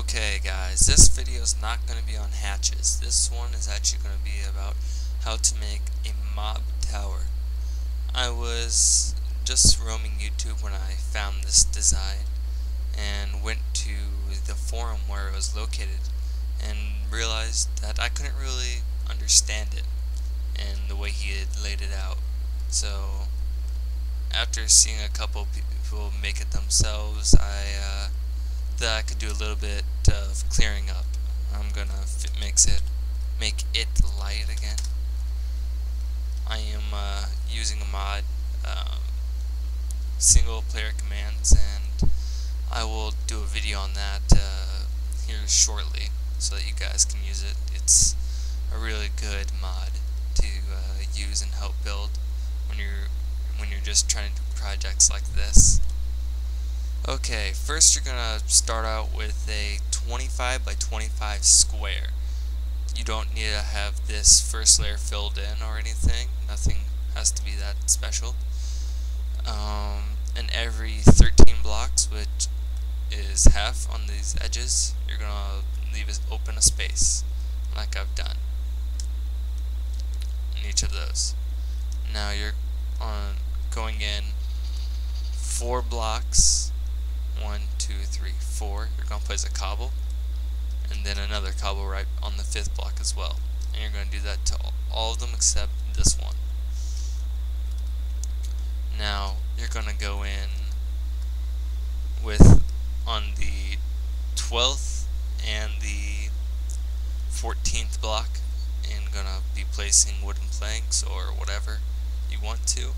Okay guys, this video is not going to be on hatches. This one is actually going to be about how to make a mob tower. I was just roaming YouTube when I found this design and went to the forum where it was located and realized that I couldn't really understand it and the way he had laid it out. So after seeing a couple people make it themselves, I that I could do a little bit of clearing up. I'm gonna make it light again. I am using a mod, single player commands, and I will do a video on that here shortly so that you guys can use it. It's a really good mod to use and help build when you're just trying to do projects like this. Okay, first you're gonna start out with a 25 by 25 square. You don't need to have this first layer filled in or anything. Nothing has to be that special. And every 13 blocks, which is half on these edges, you're gonna open a space, like I've done in each of those. Now you're going in 4 blocks. 1, 2, 3, 4. You're going to place a cobble, and then another cobble right on the 5th block as well. And you're going to do that to all of them except this one. Now you're going to go in with on the 12th and the 14th block, and going to be placing wooden planks or whatever you want to,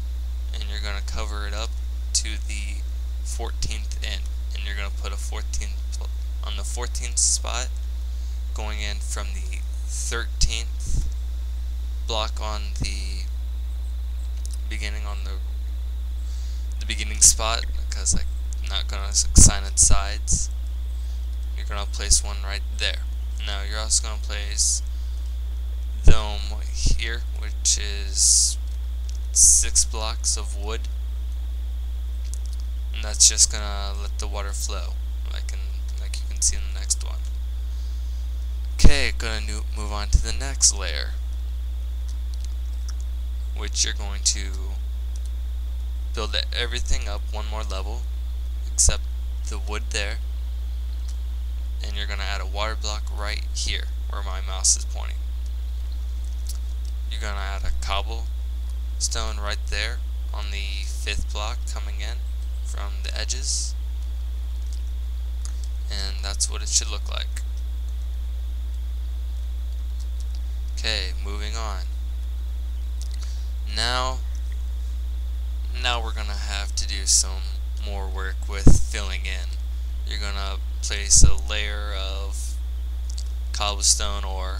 and you're going to cover it up to the 14th in, and you're going to put a 14th on the 14th spot, going in from the 13th block on the beginning beginning spot, because I'm not going to assign its sides. You're going to place one right there. Now you're also going to place them here, which is 6 blocks of wood. And that's just gonna let the water flow, like you can see in the next one. Okay, gonna move on to the next layer, which you're going to build everything up one more level, except the wood there, and you're gonna add a water block right here where my mouse is pointing. You're gonna add a cobblestone right there on the 5th block coming in from the edges, and that's what it should look like. Okay, moving on. Now we're gonna have to do some more work with filling in. You're gonna place a layer of cobblestone or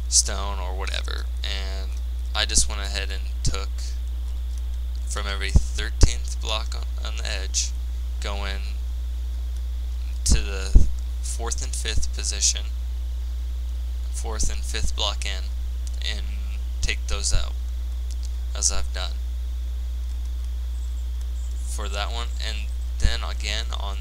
stone or whatever, and I just went ahead and took from every 13th block on the edge, going to the 4th and 5th position, 4th and 5th block in, and take those out, as I've done for that one. And then again on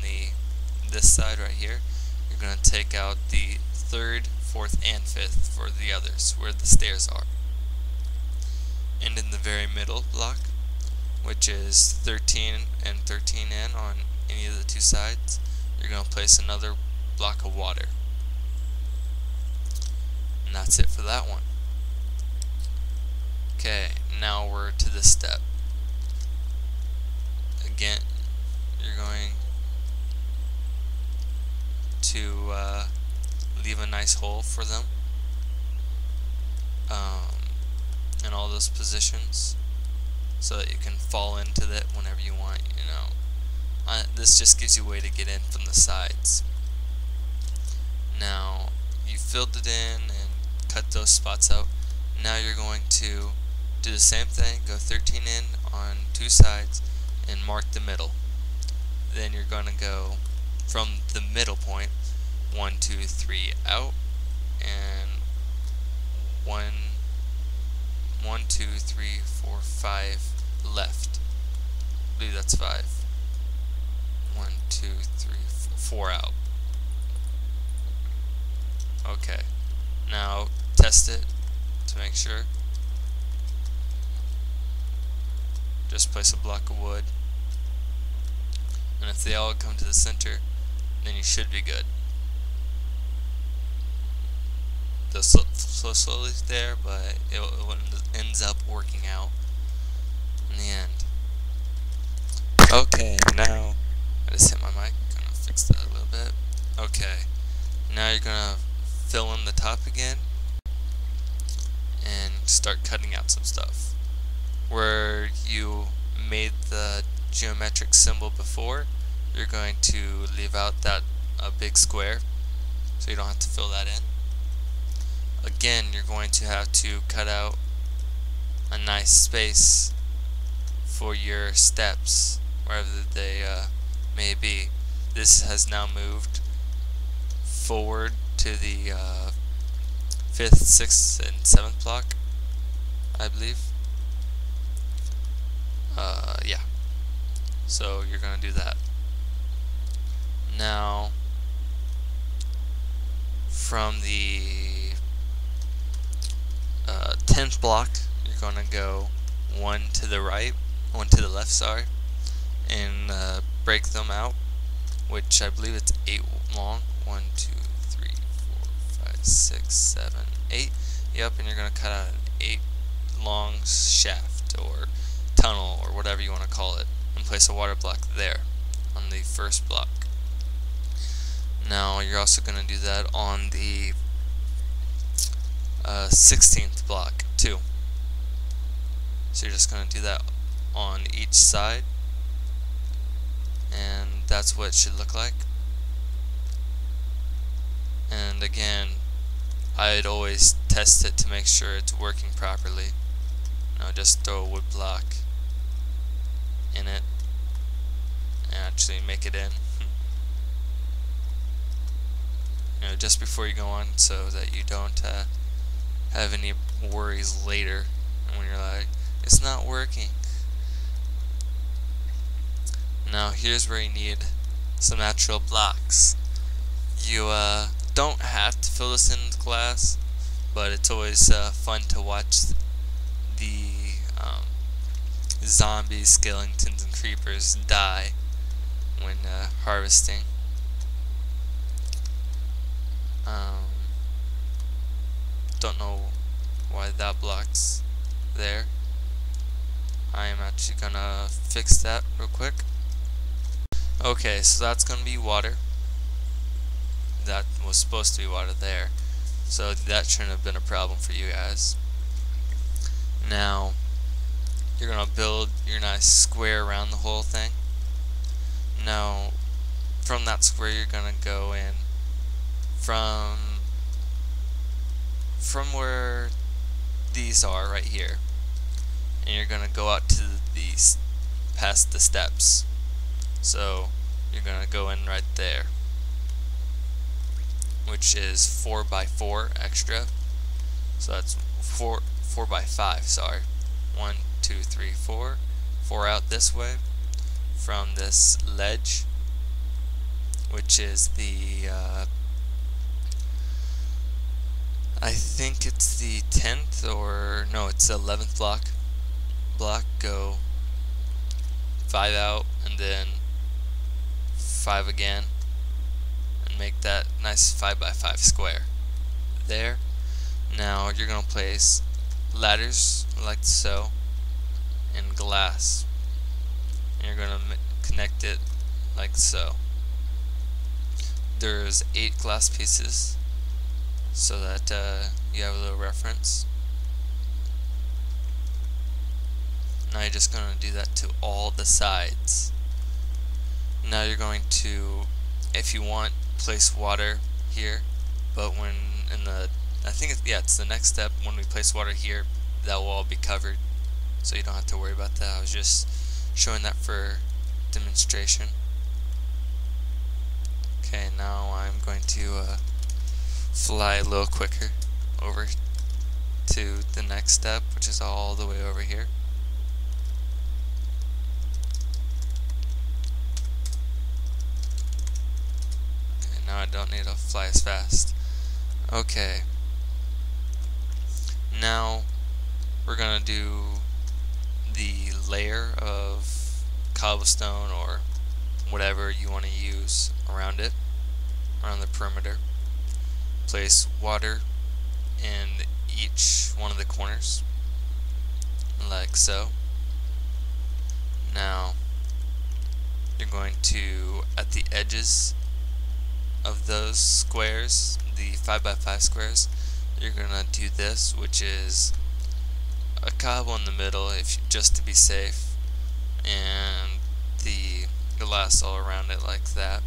this side right here, you're going to take out the 3rd, 4th, and 5th for the others, where the stairs are. And in the very middle block, which is 13 and 13 in on any of the 2 sides, you're going to place another block of water. And that's it for that one. Okay, now we're to this step. Again, you're going to leave a nice hole for them in all those positions, so that you can fall into it whenever you want, you know. This just gives you a way to get in from the sides. Now, you filled it in and cut those spots out. Now you're going to do the same thing, go 13 in on 2 sides, and mark the middle. Then you're going to go from the middle point, 1, 2, 3 out, and 1, 2, 3, 4, 5 left. I believe that's 5. 1, 2, 3, 4 out. Okay, now test it to make sure. Just place a block of wood, and if they all come to the center, then you should be good. They'll slow slowly there, but it ends up working out in the end. Okay, now I just hit my mic. Gonna fix that a little bit. Okay, now you're gonna fill in the top again and start cutting out some stuff. Where you made the geometric symbol before, you're going to leave out that big square, so you don't have to fill that in. Again, you're going to have to cut out a nice space for your steps, wherever they may be. This has now moved forward to the 5th, 6th, and 7th block, I believe. Yeah. So you're gonna do that. Now, from the 10th block, you're gonna go one to the right, one to the left, sorry, and break them out, which I believe it's 8 long. 1, 2, 3, 4, 5, 6, 7, 8. Yep, and you're gonna cut out an 8 long shaft or tunnel or whatever you want to call it, and place a water block there on the first block. Now you're also going to do that on the 16th block too. So you're just going to do that on each side, and that's what it should look like. And again, I'd always test it to make sure it's working properly. Now just throw a wood block in it and actually make it in. You know, just before you go on, so that you don't have any worries later when you're like, it's not working. Now here's where you need some natural blocks. You don't have to fill this in with glass, but it's always fun to watch the zombies, skeletons, and creepers die when harvesting. Don't know why that block's there. I am actually gonna fix that real quick. Okay, so that's gonna be water. That was supposed to be water there, so that shouldn't have been a problem for you guys. Now you're gonna build your nice square around the whole thing. Now from that square you're gonna go in from where these are right here, and you're gonna go out to these past the steps. So you're gonna go in right there, which is 4 by 4 extra. So that's 4 by 5. Sorry, 1, 2, 3, 4. 4 out this way from this ledge, which is the I think it's the 10th, or no, it's the 11th block. Go 5 out and then 5 again, and make that nice 5 by 5 square there. Now you're gonna place ladders like so and glass, and you're gonna connect it like so. There's 8 glass pieces, so that you have a little reference. Now you're just going to do that to all the sides. Now you're going to, if you want, place water here, but when in the, I think it's the next step, when we place water here, that will all be covered, so you don't have to worry about that. I was just showing that for demonstration. Okay, now I'm going to fly a little quicker over to the next step, which is all the way over here. Okay, now I don't need to fly as fast. Okay, now we're gonna do the layer of cobblestone or whatever you want to use around it, around the perimeter. Place water in each one of the corners, like so. Now you're going to, at the edges of those squares, the 5x5 squares, you're gonna do this, which is a cobble in the middle, just to be safe, and the glass all around it like that.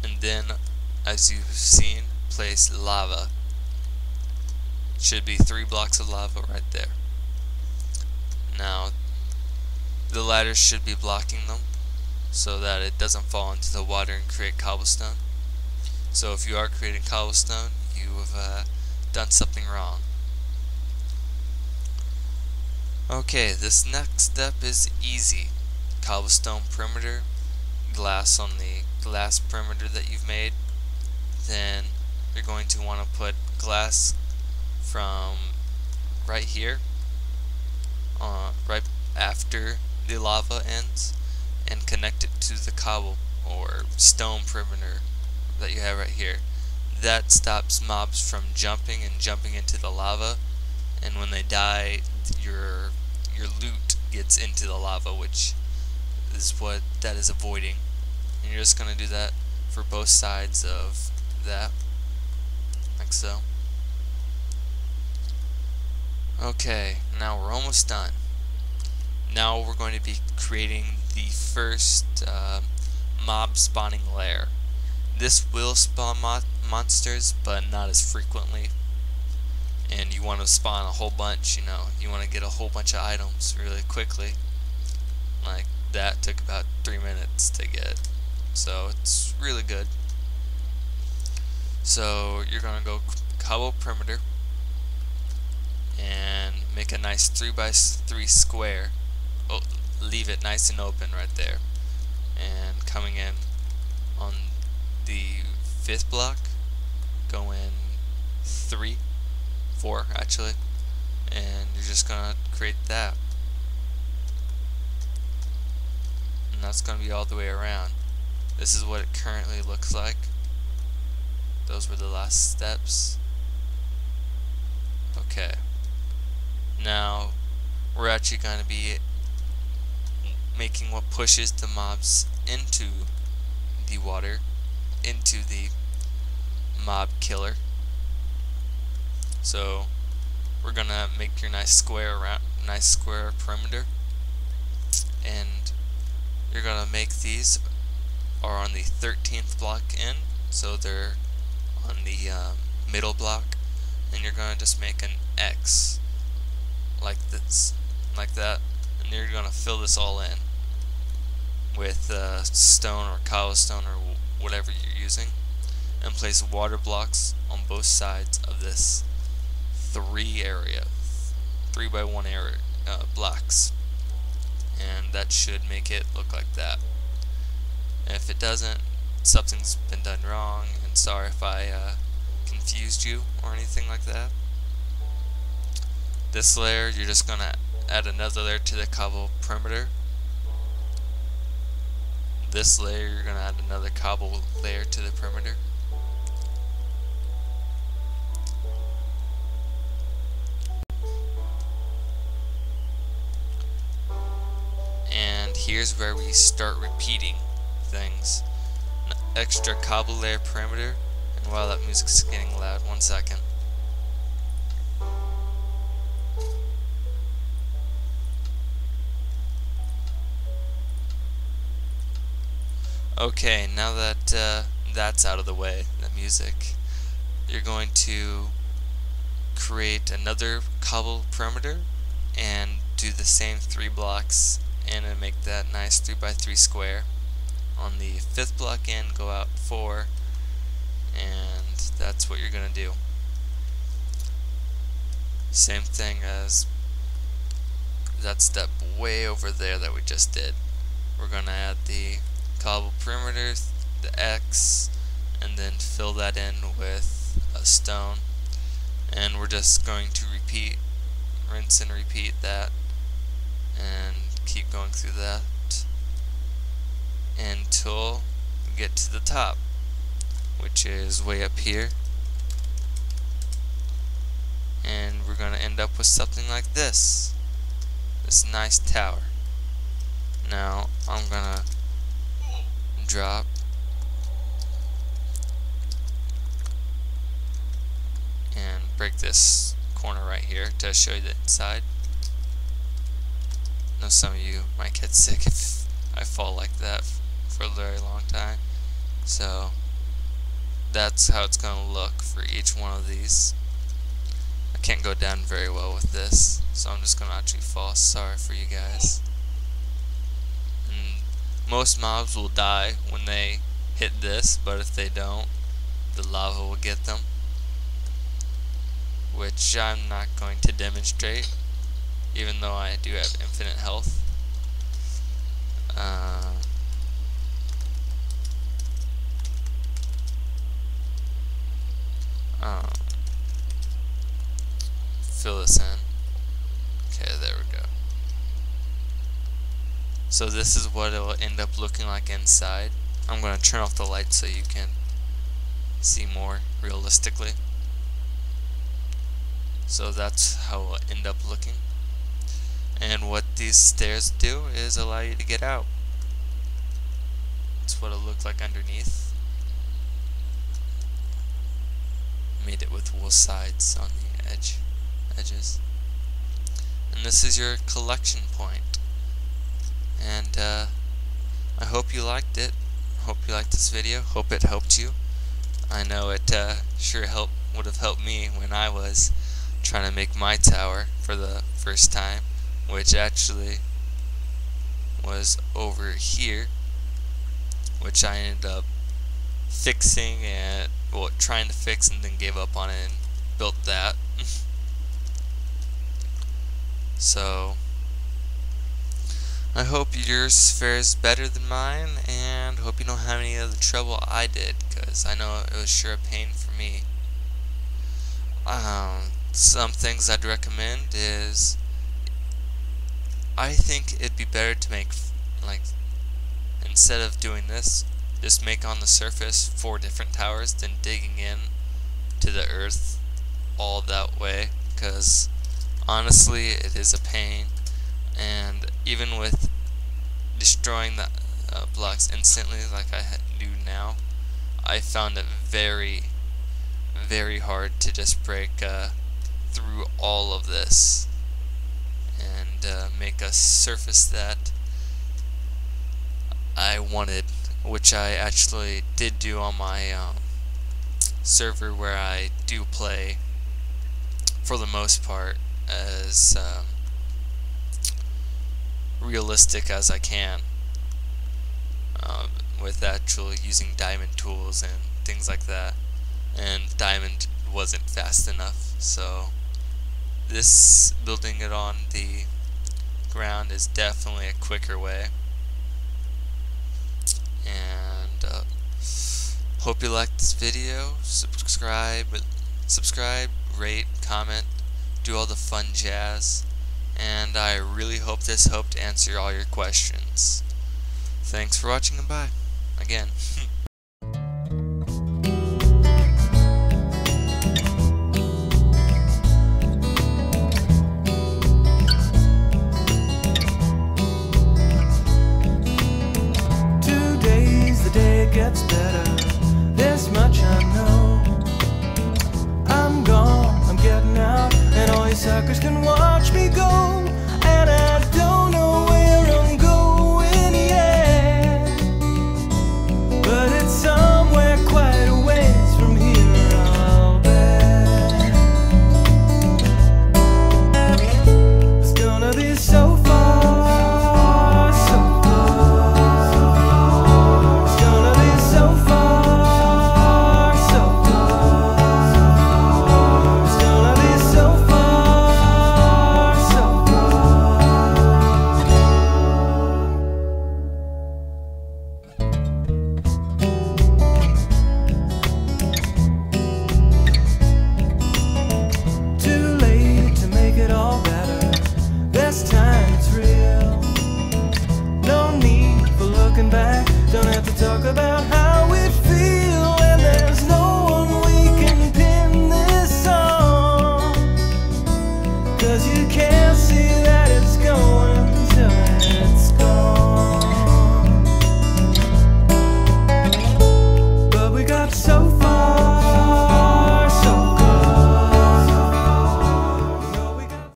And then, as you've seen, place lava. Should be 3 blocks of lava right there. Now, the ladders should be blocking them so that it doesn't fall into the water and create cobblestone. So if you are creating cobblestone, you have done something wrong. Okay, this next step is easy. Cobblestone perimeter, glass on the glass perimeter that you've made. Then you're going to want to put glass from right here, right after the lava ends, and connect it to the cobble or stone perimeter that you have right here. That stops mobs from jumping into the lava, and when they die, your loot gets into the lava, which is what that is avoiding. And you're just gonna do that for both sides of that, like so. Okay, now we're almost done. Now we're going to be creating the first mob spawning lair. This will spawn monsters, but not as frequently. And you want to spawn a whole bunch, you want to get a whole bunch of items really quickly. Like that took about 3 minutes to get, so it's really good. So you're going to go cobble perimeter and make a nice 3x3 square. Oh, leave it nice and open right there. And coming in on the 5th block, go in 4 actually, and you're just gonna create that, and that's gonna be all the way around. This is what it currently looks like. Those were the last steps. Okay, now we're actually going to be making what pushes the mobs into the water, into the mob killer. So we're gonna make your nice square perimeter, and you're gonna make these are on the 13th block in, so they're on the middle block, and you're gonna just make an X like this, like that, and you're gonna fill this all in with stone or cobblestone or whatever you're using, and place water blocks on both sides of this 3x1 area blocks, and that should make it look like that. And if it doesn't, something's been done wrong, and sorry if I confused you or anything like that. This layer, you're just gonna add another layer to the cobble perimeter. This layer, you're gonna add another cobble layer to the perimeter. And here's where we start repeating things. An extra cobble layer perimeter. And wow, that music's getting loud. 1 second. Okay, now that that's out of the way, the music, you're going to create another cobble perimeter and do the same 3 blocks and make that nice 3x3 square. On the 5th block in, go out 4, and that's what you're going to do. Same thing as that step way over there that we just did. We're going to add the cobble perimeter, the X, and then fill that in with a stone. And we're just going to rinse and repeat that, and keep going through that until we get to the top, which is way up here. And we're going to end up with something like this nice tower. Now I'm going to drop and break this corner right here to show you the inside. I know some of you might get sick if I fall like that for a very long time. So that's how it's going to look for each one of these. I can't go down very well with this, so I'm just going to actually fall. Sorry for you guys. And most mobs will die when they hit this, but if they don't, the lava will get them, which I'm not going to demonstrate, even though I do have infinite health. Fill this in. Okay, there we go. So this is what it will end up looking like inside. I'm going to turn off the light so you can see more realistically. So that's how it will end up looking. And what these stairs do is allow you to get out. That's what it looked like underneath. Made it with wool sides on the edges. And this is your collection point. And I hope you liked it. Hope you liked this video. Hope it helped you. I know it sure would have helped me when I was trying to make my tower for the first time, which actually was over here, which I ended up fixing and trying to fix, and then gave up on it and built that. So I hope yours fares better than mine, and hope you don't have any of the trouble I did, because I know it was sure a pain for me. Some things I'd recommend is, I think it'd be better to make, like, instead of doing this, just make on the surface 4 different towers, then digging in to the earth all that way, because honestly it is a pain. And even with destroying the blocks instantly like I do now, I found it very, very hard to just break through all of this and make a surface that I wanted, which I actually did do on my server where I do play for the most part as realistic as I can, with actually using diamond tools and things like that, and diamond wasn't fast enough, so this building it on the ground is definitely a quicker way. And hope you liked this video. Subscribe, rate, comment, do all the fun jazz, and I really hope this helped answer all your questions. Thanks for watching, and bye again.